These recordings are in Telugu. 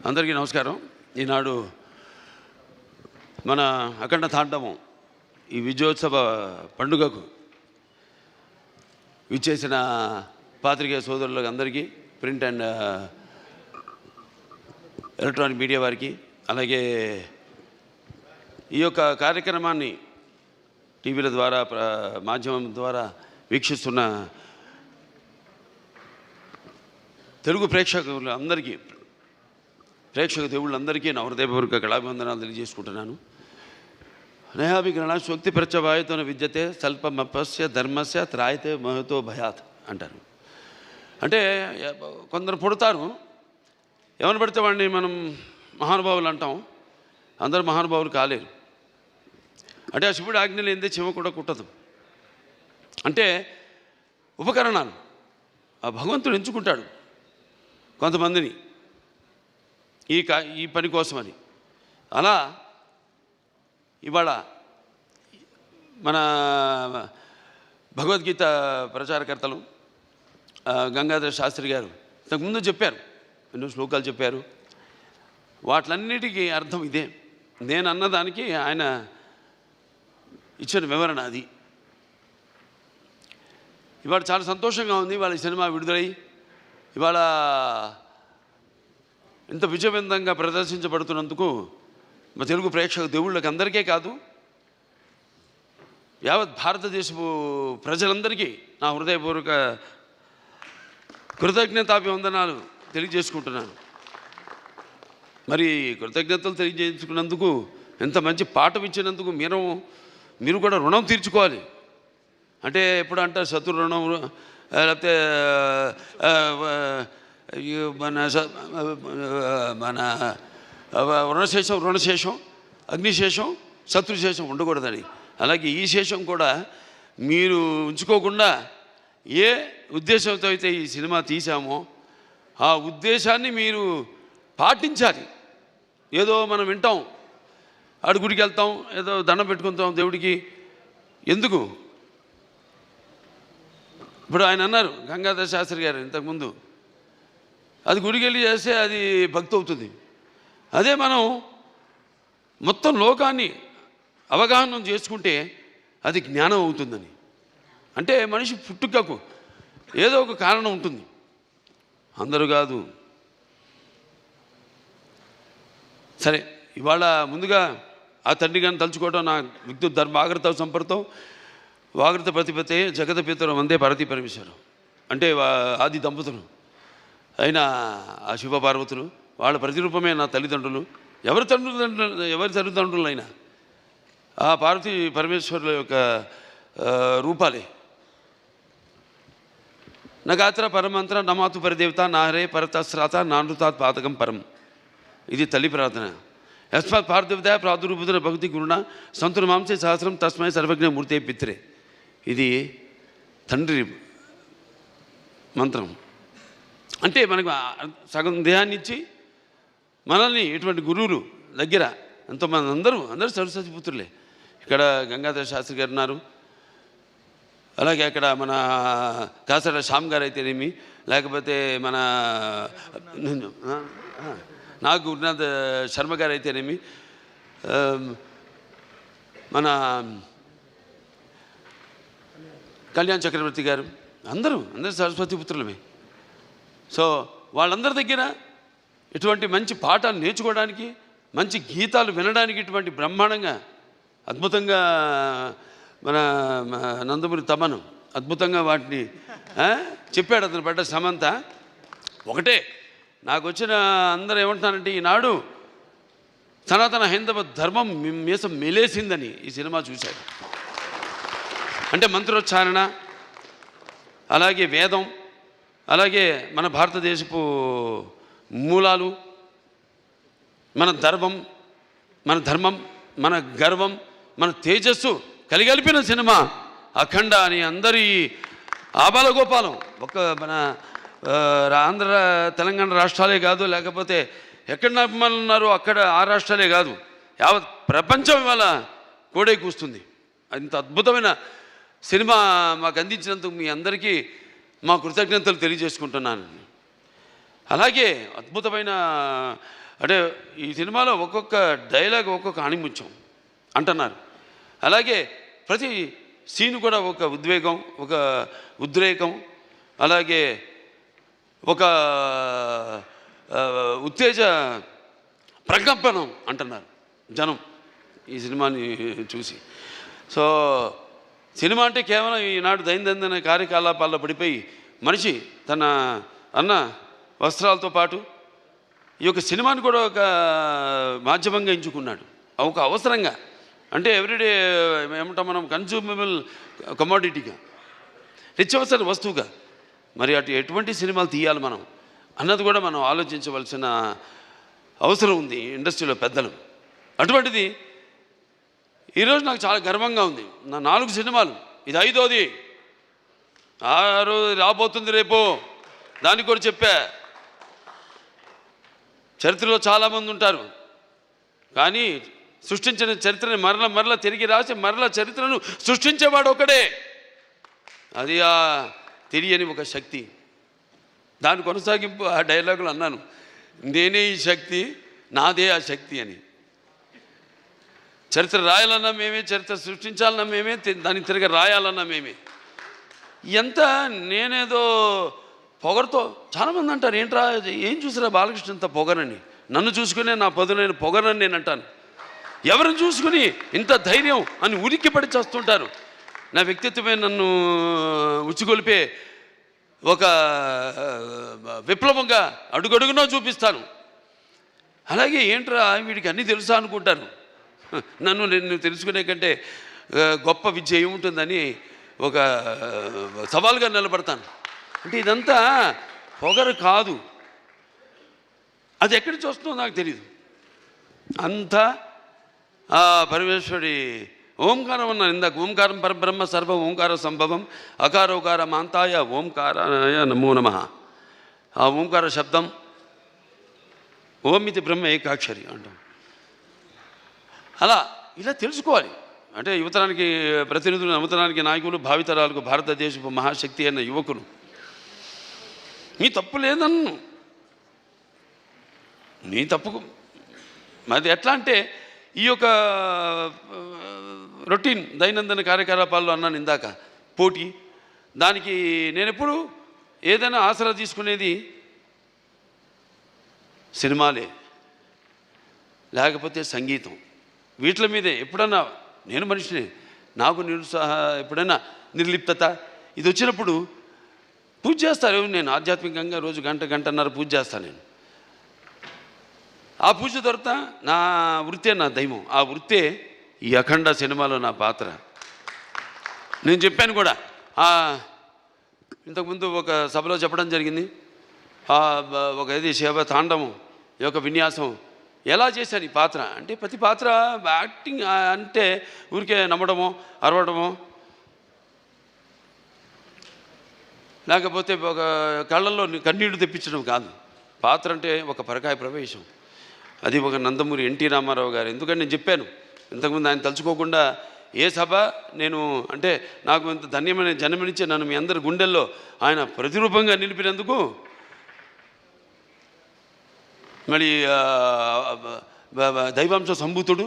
అందరికీ నమస్కారం. ఈనాడు మన అఖండ తాండవం ఈ విజయోత్సవ పండుగకు విచ్చేసిన పాత్రికేయ సోదరులకు అందరికీ, ప్రింట్ అండ్ ఎలక్ట్రానిక్ మీడియా వారికి, అలాగే ఈ యొక్క కార్యక్రమాన్ని టీవీల ద్వారా మాధ్యమం ద్వారా వీక్షిస్తున్న తెలుగు ప్రేక్షకులందరికీ, ప్రేక్షక దేవుళ్ళందరికీ నా హృదయపూర్వక కళాభివందనాలు తెలియజేసుకుంటున్నాను. నయాభిగ్రహణ శక్తి ప్రత్యవాయుతోన విద్యతే స్వల్పమపస్య ధర్మస్య త్రాయతే మహతో భయాత్ అంటారు. అంటే కొందరు పుడతారు, ఎవరిని పడితే వాడిని మనం మహానుభావులు అంటాం. అందరూ మహానుభావులు కాలేరు. అంటే ఆ శివుడు ఆజ్ఞ లేనిదే చెమ కూడా కుట్టదు. అంటే ఉపకరణాలు ఆ భగవంతుడు ఎంచుకుంటాడు కొంతమందిని ఈ పని కోసమని. అలా ఇవాళ మన భగవద్గీత ప్రచారకర్తలు గంగాధర శాస్త్రి గారు ఇంతకుముందు చెప్పారు, ఎన్నో శ్లోకాలు చెప్పారు. వాటిలన్నిటికీ అర్థం ఇదే. నేను అన్నదానికి ఆయన ఇచ్చిన వివరణ అది. ఇవాళ చాలా సంతోషంగా ఉంది. ఇవాళ ఈ సినిమా విడుదలై ఇవాళ ఇంత విజయవంతంగా ప్రదర్శించబడుతున్నందుకు మా తెలుగు ప్రేక్షక దేవుళ్ళకి అందరికీ కాదు, యావత్ భారతదేశపు ప్రజలందరికీ నా హృదయపూర్వక కృతజ్ఞతాభివందనాలు తెలియజేసుకుంటున్నాను. మరి కృతజ్ఞతలు తెలియజేసుకున్నందుకు, ఎంత మంచి పాఠం ఇచ్చినందుకు మీరు కూడా రుణం తీర్చుకోవాలి. అంటే ఎప్పుడు అంటారు శత్రు రుణం, లేకపోతే మన రుణశేషం అగ్నిశేషం శత్రుశేషం ఉండకూడదని. అలాగే ఈ శేషం కూడా మీరు ఉంచుకోకుండా ఏ ఉద్దేశంతో అయితే ఈ సినిమా తీసామో ఆ ఉద్దేశాన్ని మీరు పాటించాలి. ఏదో మనం వింటాం, ఆడు గుడికి వెళ్తాం, ఏదో దండం పెట్టుకుంటాం దేవుడికి. ఎందుకు? ఇప్పుడు ఆయన అన్నారు గంగాధర శాస్త్రి గారు ఇంతకుముందు, అది గుడికి వెళ్ళి చేస్తే అది భక్తి అవుతుంది. అదే మనం మొత్తం లోకాన్ని అవగాహన చేసుకుంటే అది జ్ఞానం అవుతుందని. అంటే మనిషి పుట్టుకకు ఏదో ఒక కారణం ఉంటుంది, అందరూ కాదు. సరే, ఇవాళ ముందుగా ఆ తండ్రి గారిని తలుచుకోవడం నా విద్యుత్ ధర్మ ఆగ్రత సంపర్తం వాగ్రత ప్రతిపతే జగత పితరం వందే పార్వతీ పరమేశ్వరం. అంటే ఆది దంపతులు అయిన ఆ శివపార్వతులు, వాళ్ళ ప్రతిరూపమే నా తల్లిదండ్రులు. ఎవరి తల్లిదండ్రులైనా ఆ పార్వతీ పరమేశ్వరుల యొక్క రూపాలే. నగాత్ర పరమంత్ర నమాతు పరిదేవత నాహరే పరతశ్రాత నానృతాత్ పాతకం పరం. ఇది తల్లి ప్రార్థన. యస్మాత్ పార్థివత ప్రాదురూపుతున్న భక్తి గురుణ సంతుల మాంసే సహస్రం తస్మై సర్వజ్ఞ మూర్తే పిత్రే. ఇది తండ్రి మంత్రం. అంటే మనకు సగం దేహాన్ని ఇచ్చి మనల్ని ఇటువంటి గురువులు దగ్గర ఎంతోమంది, అందరూ సరస్వతి పుత్రులే. ఇక్కడ గంగాధర శాస్త్రి గారు ఉన్నారు, అలాగే అక్కడ మన కాసర శ్యామ్ గారు అయితేనేమి, లేకపోతే మన నాగ్ గురునాథ్ శర్మ గారు అయితేనేమి, మన కళ్యాణ్ చక్రవర్తి గారు, అందరూ సరస్వతి పుత్రులమే. సో వాళ్ళందరి దగ్గర ఇటువంటి మంచి పాఠాలు నేర్చుకోవడానికి, మంచి గీతాలు వినడానికి ఇటువంటి బ్రహ్మాండంగా అద్భుతంగా మన నందమూరి తమను అద్భుతంగా వాటిని చెప్పాడు. అతను పడ్డ శ్రమంతా ఒకటే. నాకు వచ్చిన అందరూ ఏమంటున్నారంటే, ఈనాడు సనాతన హైందవ ధర్మం మీసం మెలేసిందని ఈ సినిమా చూశాడు. అంటే మంత్రోచ్చారణ, అలాగే వేదం, అలాగే మన భారతదేశపు మూలాలు, మన ధర్మం, మన గర్వం, మన తేజస్సు కలిగలిపిన సినిమా అఖండ అని అందరి ఆబాలగోపాలం. మన ఆంధ్ర తెలంగాణ రాష్ట్రాలే కాదు, లేకపోతే ఎక్కడ అభిమానులు ఉన్నారో అక్కడ ఆ రాష్ట్రాలే కాదు, యావత్ ప్రపంచం ఇవాళ కోడే కూస్తుంది. అంత అద్భుతమైన సినిమా మాకు అందించినందుకు మీ అందరికీ మా కృతజ్ఞతలు తెలియజేసుకుంటున్నాను. అలాగే అద్భుతమైన అంటే ఈ సినిమాలో ఒక్కొక్క డైలాగ్ ఒక్కొక్క ఆణిముత్యం అంటున్నారు. అలాగే ప్రతి సీన్ కూడా ఒక ఉద్వేగం, ఒక ఉద్రేకం, అలాగే ఒక ఉత్తేజ ప్రకంపనం అంటున్నారు జనం ఈ సినిమాని చూసి. సో సినిమా అంటే కేవలం ఈనాడు దైనందిన కార్యకలాపాల్లో పడిపోయి మనిషి తన అన్న వస్త్రాలతో పాటు ఈ యొక్క సినిమాని కూడా ఒక మాధ్యమంగా ఎంచుకున్నాడు, ఒక అవసరంగా. అంటే ఎవ్రీడే ఏమంటాం మనం, కన్జ్యూమబుల్ కమోడిటీగా, నిత్యవసర వస్తువుగా. మరి ఎటువంటి సినిమాలు తీయాలి మనం అన్నది కూడా మనం ఆలోచించవలసిన అవసరం ఉంది ఇండస్ట్రీలో పెద్దలు. అటువంటిది ఈరోజు నాకు చాలా గర్వంగా ఉంది. నా 4 సినిమాలు, ఇది 5వది, 6 రాబోతుంది రేపు. దానికి కూడా చెప్పా, చరిత్రలో చాలామంది ఉంటారు, కానీ సృష్టించిన చరిత్రని మరల తిరిగి రాసి మరల చరిత్రను సృష్టించేవాడు ఒకడే. అది ఆ తెలియని ఒక శక్తి. దాని కొనసాగింపు ఆ డైలాగులు అన్నాను, నేనే ఈ శక్తి, నాదే ఆ శక్తి అని. చరిత్ర రాయాలన్నా మేమే, చరిత్ర సృష్టించాలన్నా మేమే, దాన్ని తిరిగి రాయాలన్నా మేమే. ఎంత నేనేదో పొగరుతో చాలామంది అంటారు, ఏంట్రా ఏం చూసిరా బాలకృష్ణ ఇంత పొగరని. నన్ను చూసుకునే నా పదునైన పొగరని నేను అంటాను. ఎవరిని చూసుకుని ఇంత ధైర్యం అని ఉలిక్కిపడి చేస్తుంటారు. నా వ్యక్తిత్వమే నన్ను ఉచ్చిగొలిపే ఒక విప్లవంగా అడుగడుగునో చూపిస్తాను. అలాగే ఏంట్రా వీడికి అన్నీ తెలుసా అనుకుంటాను. నేను తెలుసుకునే కంటే గొప్ప విద్య ఏముంటుందని ఒక సవాల్గా నిలబడతాను. అంటే ఇదంతా పొగరు కాదు, అది ఎక్కడి నుంచి వస్తుందో నాకు తెలియదు. అంతా ఆ పరమేశ్వరుడి ఓంకారం అన్నాను ఇందాక. ఓంకారం పరబ్రహ్మ సర్వం ఓంకార సంభవం అకారోకార మాంతాయ ఓంకారాయ నమో నమః. ఆ ఓంకార శబ్దం ఓమితి బ్రహ్మ ఏకాక్షరి అంటాం. అలా ఇలా తెలుసుకోవాలి. అంటే యువతరానికి ప్రతినిధులు, నవతరానికి నాయకులు, భావితరాలకు భారతదేశపు మహాశక్తి అయిన యువకులు. మీ తప్పు లేదన్ను, నీ తప్పుకు అది ఎట్లా అంటే ఈ యొక్క రొటీన్ దైనందిన కార్యకలాపాల్లో అన్నాను ఇందాక, పోటీ. దానికి నేను ఎప్పుడు ఏదైనా ఆసరా తీసుకునేది సినిమాలే, లేకపోతే సంగీతం. వీటి మీదే ఎప్పుడన్నా నేను మనిషిని, నాకు ఎప్పుడైనా నిర్లిప్తత ఇది వచ్చినప్పుడు పూజ చేస్తారు. నేను ఆధ్యాత్మికంగా రోజు గంటన్నర పూజ చేస్తాను. నేను ఆ పూజ దొరత నా వృత్తే నా దైవం. ఆ వృత్తే ఈ అఖండ సినిమాలో నా పాత్ర. నేను చెప్పాను కూడా, ఇంతకుముందు ఒక సభలో చెప్పడం జరిగింది. ఒక ఇది శివ తాండవం యొక్క విన్యాసం ఎలా చేశాను ఈ పాత్ర అంటే, ప్రతి పాత్ర యాక్టింగ్ అంటే ఊరికే నమ్మడమో అరవడమో, లేకపోతే ఒక కళ్ళల్లో కన్నీళ్లు తెప్పించడం కాదు. పాత్ర అంటే ఒక పరకాయ ప్రవేశం. అది ఒక నందమూరి ఎన్టీ రామారావు గారు. ఎందుకంటే నేను చెప్పాను ఇంతకుముందు, ఆయన తలుచుకోకుండా ఏ సభ నేను అంటే నాకు ఇంత ధన్యమైన జన్మనిచ్చే నన్ను మీ అందరి గుండెల్లో ఆయన ప్రతిరూపంగా నిలిపినందుకు, మరి దైవాంశ సంభూతుడు,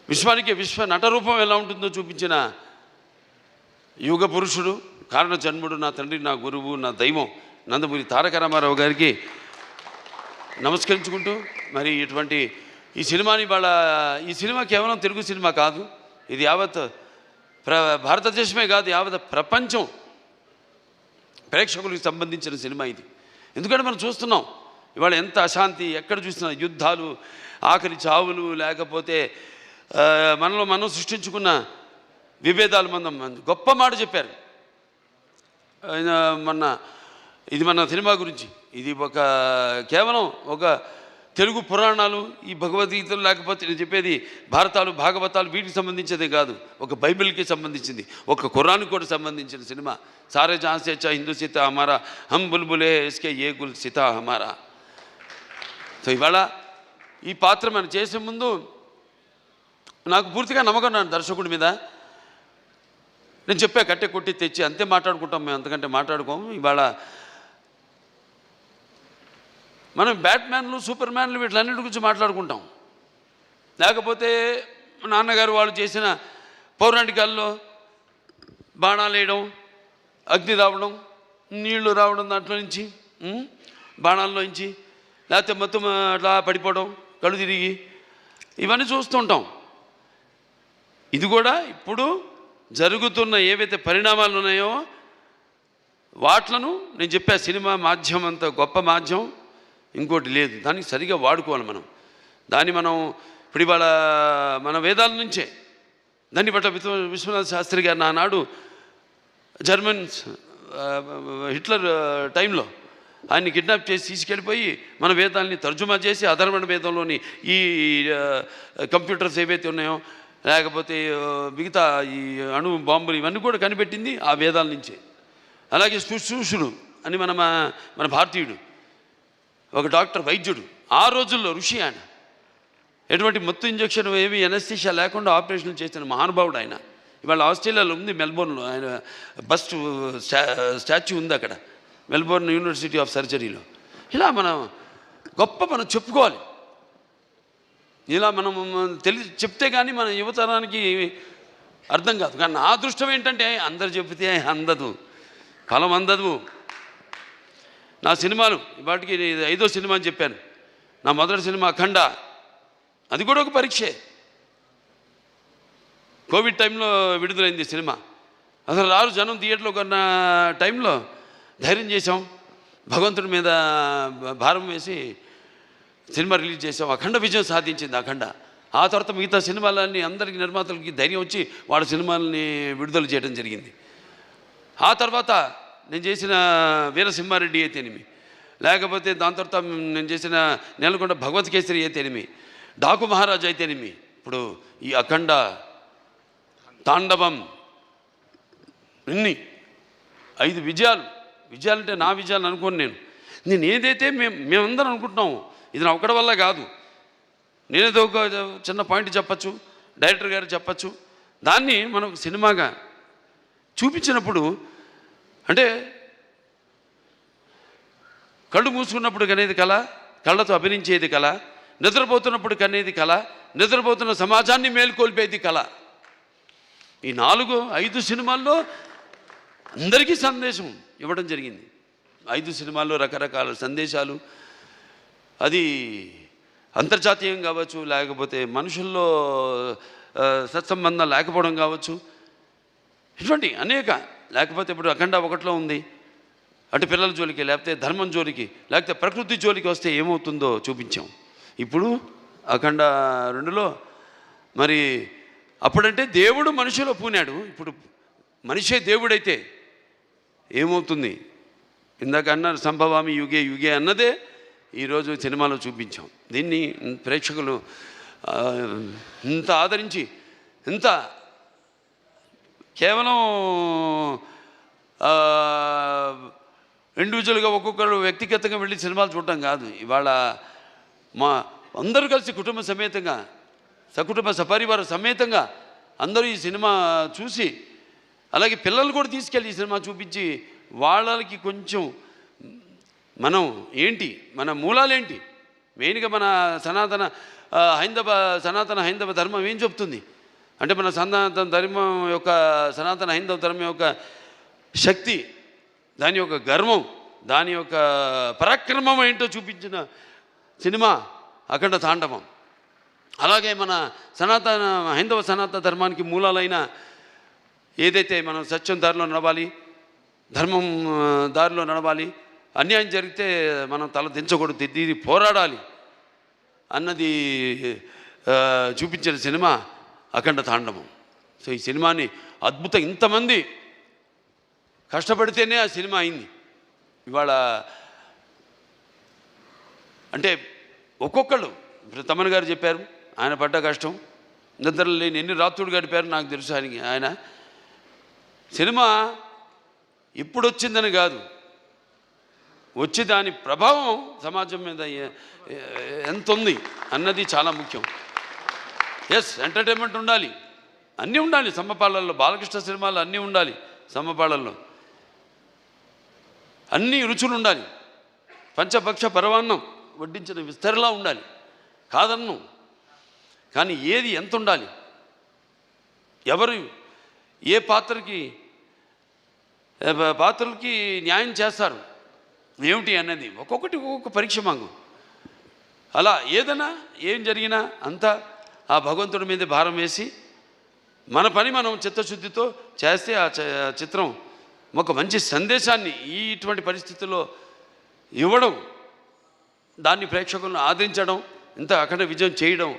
విశ్వానికి విశ్వ నటరూపం ఎలా ఉంటుందో చూపించిన యుగ పురుషుడు, కారణ జన్ముడు, నా తండ్రి, నా గురువు, నా దైవం నందమూరి తారక రామారావు గారికి నమస్కరించుకుంటూ, మరి ఇటువంటి ఈ సినిమాని ఈ సినిమా కేవలం తెలుగు సినిమా కాదు, ఇది యావత్ భారతదేశమే కాదు, యావత్ ప్రపంచం ప్రేక్షకులకు సంబంధించిన సినిమా ఇది. ఎందుకంటే మనం చూస్తున్నాం ఇవాళ ఎంత అశాంతి, ఎక్కడ చూసినా యుద్ధాలు, ఆకలి చావులు, లేకపోతే మనలో మనం సృష్టించుకున్న విభేదాలు. గొప్ప మాట చెప్పారు ఇది మన సినిమా గురించి. ఇది కేవలం ఒక తెలుగు పురాణాలు, ఈ భగవద్గీతలు, లేకపోతే నేను చెప్పేది భారతాలు, భాగవతాలు, వీటికి సంబంధించేదే కాదు, ఒక బైబిల్కి సంబంధించింది, ఒక ఖురాన్కి కూడా సంబంధించిన సినిమా. సారే జహాన్ సే అచ్చా హిందూ సీతా హమారా, హమ్ బుల్బులే ఇస్కే ఏ గుల్ సీతా హమారా. సో ఇవాళ ఈ పాత్ర మనం చేసే ముందు నాకు పూర్తిగా నమ్మకం ఉన్నాను దర్శకుడి మీద. నేను చెప్పా, కట్టె కొట్టి తెచ్చి అంతే మాట్లాడుకుంటాం మేము, అంతకంటే మాట్లాడుకోము. ఇవాళ మనం బ్యాట్మ్యాన్లు, సూపర్ మ్యాన్లు వీటిలన్నిటి గురించి మాట్లాడుకుంటాం. లేకపోతే నాన్నగారు వాళ్ళు చేసిన పౌరాణికాల్లో బాణాలు వేయడం, అగ్ని రావడం, నీళ్లు రావడం, దాంట్లో నుంచి బాణాల్లో నుంచి, లేకపోతే మొత్తం అట్లా పడిపోవడం, కళ్ళు తిరిగి, ఇవన్నీ చూస్తుంటాం. ఇది కూడా ఇప్పుడు జరుగుతున్న ఏవైతే పరిణామాలు ఉన్నాయో వాట్లను నేను చెప్పా. సినిమా మాధ్యమం అంత గొప్ప మాధ్యమం ఇంకోటి లేదు. దానికి సరిగా వాడుకోవాలి మనం. దాన్ని మనం ఇప్పుడు ఇవాళ మన వేదాల నుంచే దాన్ని బట్ట విశ్వనాథ శాస్త్రి గారు నానాడు జర్మన్స్ హిట్లర్ టైంలో ఆయన్ని కిడ్నాప్ చేసి తీసుకెళ్ళిపోయి మన వేదాలని తర్జుమా చేసి అధర్వణ వేదంలోని ఈ కంప్యూటర్స్ ఏవైతే ఉన్నాయో, లేకపోతే మిగతా ఈ అణు బాంబులు ఇవన్నీ కూడా కనిపెట్టింది ఆ వేదాల నుంచే. అలాగే శుశ్రూషుడు అని మన భారతీయుడు ఒక డాక్టర్, వైద్యుడు, ఆ రోజుల్లో ఋషి ఆయన. ఎటువంటి మత్తు ఇంజక్షన్ ఏమి ఎనస్థీషియా లేకుండా ఆపరేషన్లు చేసిన మహానుభావుడు ఆయన. ఇవాళ ఆస్ట్రేలియాలో ఉంది, మెల్బోర్న్లో ఆయన బస్ట్ స్టాచ్యూ ఉంది అక్కడ, మెల్బోర్న్ యూనివర్సిటీ ఆఫ్ సర్జరీలో. ఇలా మనం చెప్పుకోవాలి. ఇలా మనం చెప్తే కానీ మన యువతరానికి అర్థం కాదు. కానీ నా అదృష్టం ఏంటంటే అందరు చెప్తే అందదు, ఫలం అందదు. నా సినిమాలు వాటికి 5వ సినిమా అని చెప్పాను. నా మొదటి సినిమా అఖండ, అది కూడా ఒక పరీక్షే. కోవిడ్ టైంలో విడుదలైంది సినిమా. అసలు రారు జనం థియేటర్లో కొన్న టైంలో ధైర్యం చేసాం, భగవంతుడి మీద భారం వేసి సినిమా రిలీజ్ చేసాం. అఖండ విజయం సాధించింది అఖండ. ఆ తర్వాత మిగతా సినిమాలన్నీ అందరికీ నిర్మాతలకి ధైర్యం వచ్చి వాళ్ళ సినిమాలని విడుదల చేయడం జరిగింది. ఆ తర్వాత నేను చేసిన వీరసింహారెడ్డి అయితేనేమి, లేకపోతే దాని తర్వాత నేను చేసిన నేలకొండ భగవత్ కేసరి అయితేనేమి, డాకు మహారాజు అయితేనేమి, ఇప్పుడు ఈ అఖండ, తాండవం, ఇన్ని 5 విజయాలంటే నా విజయాలు అనుకోను. నేను ఏదైతే మేమందరం అనుకుంటున్నాము ఇది నా ఒక్కడి వల్ల కాదు. నేనేదో ఒక చిన్న పాయింట్ చెప్పచ్చు, డైరెక్టర్ గారు చెప్పచ్చు, దాన్ని మనం సినిమాగా చూపించినప్పుడు అంటే కళ్ళు మూసుకున్నప్పుడు కనేది కళ, కళ్ళతో అభినయించేది కళ, నిద్రపోతున్నప్పుడు కనేది కళ, నిద్రపోతున్న సమాజాన్ని మేల్కొల్పేది కళ. ఈ 4-5 సినిమాల్లో అందరికీ సందేశం ఇవ్వడం జరిగింది. 5 సినిమాల్లో రకరకాల సందేశాలు, అది అంతర్జాతీయం కావచ్చు, లేకపోతే మనుషుల్లో సత్సంబంధం లేకపోవడం కావచ్చు, ఇటువంటి అనేక. లేకపోతే ఇప్పుడు అఖండ 1లో ఉంది, అటు పిల్లల జోలికి, లేకపోతే ధర్మం జోలికి, లేకపోతే ప్రకృతి జోలికి వస్తే ఏమవుతుందో చూపించాం. ఇప్పుడు అఖండ 2లో మరి అప్పుడంటే దేవుడు మనిషిలో పూనాడు, ఇప్పుడు మనిషే దేవుడైతే ఏమవుతుంది? ఇందాక అన్నారు సంభవామి యుగే యుగే అన్నదే ఈరోజు సినిమాలో చూపించాం. దీన్ని ప్రేక్షకులు ఇంత ఆదరించి, ఇంత కేవలం ఇండివిజువల్గా ఒక్కొక్కరు వ్యక్తిగతంగా వెళ్ళి సినిమాలు చూడటం కాదు. ఇవాళ మా అందరూ కలిసి కుటుంబ సమేతంగా, సకుటుంబ సపరివార సమేతంగా అందరూ ఈ సినిమా చూసి, అలాగే పిల్లలు కూడా తీసుకెళ్ళి ఈ సినిమా చూపించి వాళ్ళకి కొంచెం మనం ఏంటి, మన మూలాలేంటి, మెయిన్గా మన సనాతన హైందవ ధర్మం ఏం చెప్తుంది అంటే, మన సనాతన ధర్మం యొక్క, సనాతన హైందవ ధర్మం యొక్క శక్తి, దాని యొక్క గర్వం, దాని యొక్క పరాక్రమం ఏంటో చూపించిన సినిమా అఖండ తాండవం. అలాగే మన హైందవ సనాతన ధర్మానికి మూలాలైన ఏదైతే మనం సత్యం దారిలో నడవాలి, ధర్మం దారిలో నడవాలి, అన్యాయం జరిగితే మనం తల దించకూడదు, తిరిగి పోరాడాలి అన్నది చూపించిన సినిమా అఖండ తాండవం. సో ఈ సినిమాని అద్భుతం, ఇంతమంది కష్టపడితేనే ఆ సినిమా అయింది. ఇవాళ అంటే ఒక్కొక్కళ్ళు, ఇప్పుడు తమన్ గారు చెప్పారు, ఆయన పడ్డ కష్టం, నిద్ర లేని ఎన్ని రాత్రులు గడిపారు నాకు తెలుసు. ఆయన సినిమా ఇప్పుడు వచ్చిందని కాదు, వచ్చి దాని ప్రభావం సమాజం మీద ఎంత ఉంది అన్నది చాలా ముఖ్యం. ఎస్, ఎంటర్టైన్మెంట్ ఉండాలి, అన్నీ ఉండాలి. సమ్మపాళ్ళల్లో బాలకృష్ణ సినిమాలు అన్నీ ఉండాలి, సమ్మపాళ్ళల్లో అన్ని రుచులు ఉండాలి. పంచపక్ష పరవాన్నం వడ్డించిన విస్తరిలా ఉండాలి, కాదన్ను. కానీ ఏది ఎంత ఉండాలి, ఎవరు ఏ పాత్రలకి న్యాయం చేస్తారు ఏమిటి అన్నది ఒక్కొక్కటి ఒక్కొక్క పరీక్ష మాకు. అలా ఏదైనా ఏం జరిగినా అంతా ఆ భగవంతుడి మీద భారం వేసి మన పని మనం చిత్తశుద్ధితో చేస్తే ఆ చిత్రం ఒక మంచి సందేశాన్ని ఇటువంటి పరిస్థితుల్లో ఇవ్వడం, దాన్ని ప్రేక్షకులను ఆదరించడం, ఇంత అఖండ విజయం చేయడం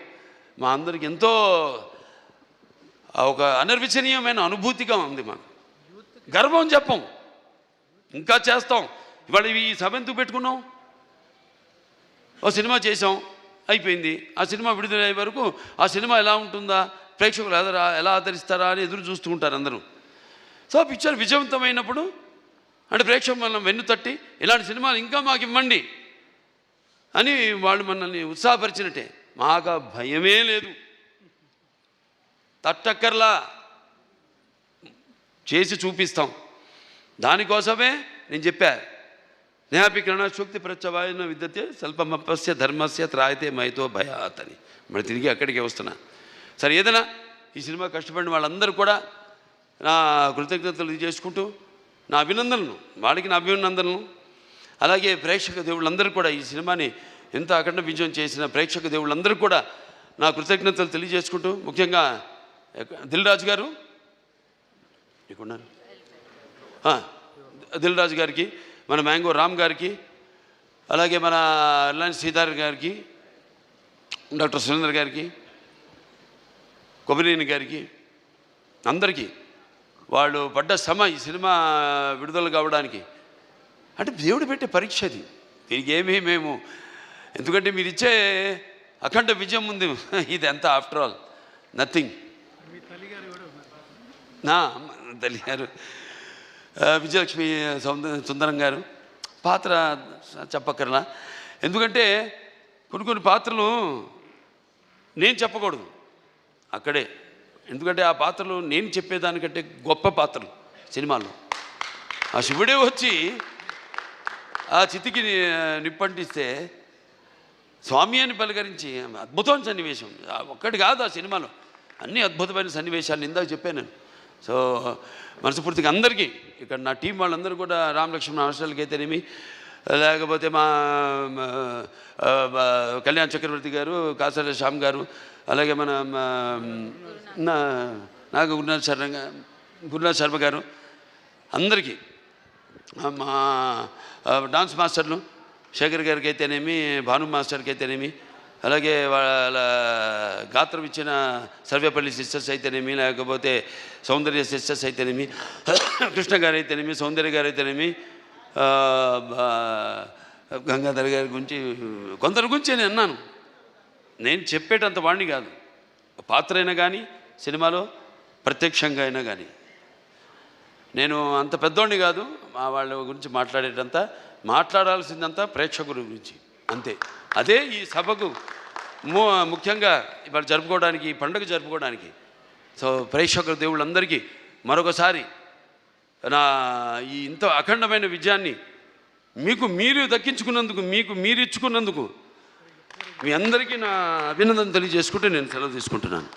మా అందరికి ఎంతో ఒక అనిర్వచనీయమైన అనుభూతిగా ఉంది. మాకు గర్వం చెప్పం, ఇంకా చేస్తాం. ఇవాళ ఈ సభ ఎందుకు పెట్టుకున్నాం? ఓ సినిమా చేసాం, అయిపోయింది. ఆ సినిమా విడుదలయ్యే వరకు ఆ సినిమా ఎలా ఉంటుందా, ప్రేక్షకులు ఎలా ఆదరిస్తారా అని ఎదురు చూస్తూ ఉంటారు అందరూ. సో పిక్చర్ విజయవంతమైనప్పుడు అంటే ప్రేక్షకులు మనం వెన్ను తట్టి ఇలాంటి సినిమాలు ఇంకా మాకు ఇవ్వండి అని వాళ్ళు మనల్ని ఉత్సాహపరిచినట్టే. మాకు భయమే లేదు, తట్టక్కర్లా, చేసి చూపిస్తాం. దానికోసమే నేను చెప్పా, జ్ఞాపికరణ శక్తి ప్రత్యవాయన విద్యతే స్వల్పమపస్య ధర్మస్య త్రాయతే మహితో భయాత్ అని మరి తిరిగి అక్కడికే వస్తున్నా. సరే, ఏదైనా ఈ సినిమా కష్టపడిన వాళ్ళందరూ కూడా నా కృతజ్ఞతలు చేసుకుంటూ నా అభినందనలు, వాళ్ళకి నా అభినందనలు, అలాగే ప్రేక్షక దేవుళ్ళందరూ కూడా ఈ సినిమాని ఎంత అఖండ విజయం చేసిన ప్రేక్షక దేవుళ్ళందరూ కూడా నా కృతజ్ఞతలు తెలియజేసుకుంటూ, ముఖ్యంగా దిల్ రాజు గారు ఇక్కడున్నారు, దిల్ రాజు గారికి, మన మ్యాంగో రామ్ గారికి, అలాగే మన రిలయన్స్ శ్రీధర్ గారికి, డాక్టర్ సురేందర్ గారికి, కొబినేని గారికి, అందరికీ వాళ్ళు పడ్డ శ్రమ ఈ సినిమా విడుదల కావడానికి అంటే దేవుడు పెట్టే పరీక్ష అది. దీనికి ఏమీ మేము, ఎందుకంటే మీరు ఇచ్చే అఖండ విజయం ఉంది, ఇది ఎంత ఆఫ్టర్ ఆల్ నథింగ్. నా తల్లి గారు విజయలక్ష్మి సుందరం గారు పాత్ర చెప్పక్కర్లా, ఎందుకంటే కొన్ని పాత్రలు నేను చెప్పకూడదు అక్కడే, ఎందుకంటే ఆ పాత్రలు నేను చెప్పేదానికంటే గొప్ప పాత్రలు సినిమాల్లో. ఆ శివుడే వచ్చి ఆ చితికి నిప్పంటిస్తే స్వామి అని పలకరించి అద్భుతమైన సన్నివేశం ఒక్కటి కాదు, ఆ సినిమాలో అన్ని అద్భుతమైన సన్నివేశాలు ఇందాక చెప్పాను నేను. సో మనస్ఫూర్తిగా అందరికీ ఇక్కడ నా టీం వాళ్ళందరూ కూడా రామ్ లక్ష్మణ హాస్టల్కి అయితేనేమి, లేకపోతే మా కళ్యాణ్ చక్రవర్తి గారు, కాసాల శ్యామ్ గారు, అలాగే మన నాకు గురునాథ్ శర్మ గారు, అందరికీ మా డాన్స్ మాస్టర్లు శేఖర్ గారికి అయితేనేమి, భాను మాస్టర్కి అయితేనేమి, అలాగే వాళ్ళ గాత్రం ఇచ్చిన సర్వేపల్లి సిస్టర్స్ అయితేనేమి, లేకపోతే సౌందర్య సిస్టర్స్ అయితేనేమి, కృష్ణ గారు అయితేనేమి, సౌందర్య గారు అయితేనేమి, గంగాధర్ గారి గురించి కొందరి గురించి నేను అన్నాను. నేను చెప్పేటంత వాడిని కాదు, పాత్ర అయినా కానీ సినిమాలో ప్రత్యక్షంగా అయినా కానీ నేను అంత పెద్దోడిని కాదు. మా వాళ్ళ గురించి మాట్లాడాల్సిందంతా ప్రేక్షకుల గురించి అంతే. అదే ఈ సభకు ముఖ్యంగా ఇవాళ జరుపుకోవడానికి, ఈ పండుగ జరుపుకోవడానికి. సో ప్రేక్షకుల దేవుళ్ళందరికీ మరొకసారి నా ఈ ఇంత అఖండమైన విజయాన్ని మీకు మీరు దక్కించుకున్నందుకు, మీకు మీరు ఇచ్చుకున్నందుకు మీ అందరికీ నా అభినందన తెలియజేసుకుంటూ నేను సెలవు తీసుకుంటున్నాను.